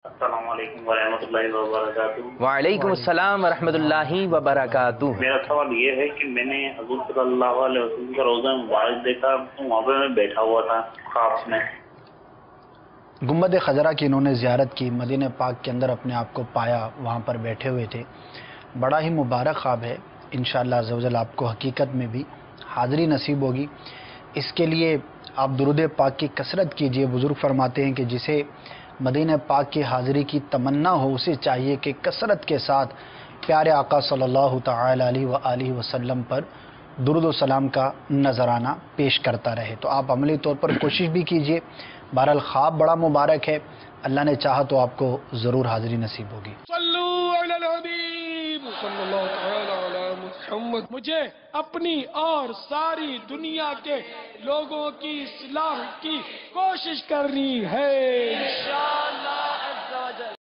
السلام علیکم ورحمۃ اللہ وبرکاتہ۔ وعلیکم السلام ورحمۃ اللہ وبرکاتہ۔ میرا سوال یہ ہے کہ میں نے حضور صلی اللہ علیہ وسلم کا روزہ مبارک دیکھا تو وہاں پہ میں بیٹھا ہوا تھا خواب میں۔ گنبد خضرا کی انہوں نے زیارت کی، مدینہ پاک کے اندر اپنے آپ کو پایا، وہاں پر بیٹھے ہوئے تھے۔ بڑا ہی مبارک خواب ہے، انشاءاللہ عزوجل آپ کو حقیقت میں بھی حاضری نصیب ہوگی۔ اس کے لیے آپ درود پاک کی کثرت کیجئے۔ بزرگ فرماتے ہیں کہ جسے مدینہ پاک کی حاضری کی تمنا ہو اسے چاہیے کہ کثرت کے ساتھ پیارے آقا صلی اللہ تعالی علیہ وآلہ وسلم پر درود و سلام کا نذرانہ پیش کرتا رہے۔ تو آپ عملی طور پر کوشش بھی کیجئے۔ بہرحال خواب بڑا مبارک ہے، اللہ نے چاہا تو آپ کو ضرور حاضری نصیب ہوگی۔ صلو علی الحبیب صلی اللہ تعالی علی محمد۔ مجھے اپنی اور ساری دنیا کے لوگوں کی اصلاح کی کوشش کرنی ہے۔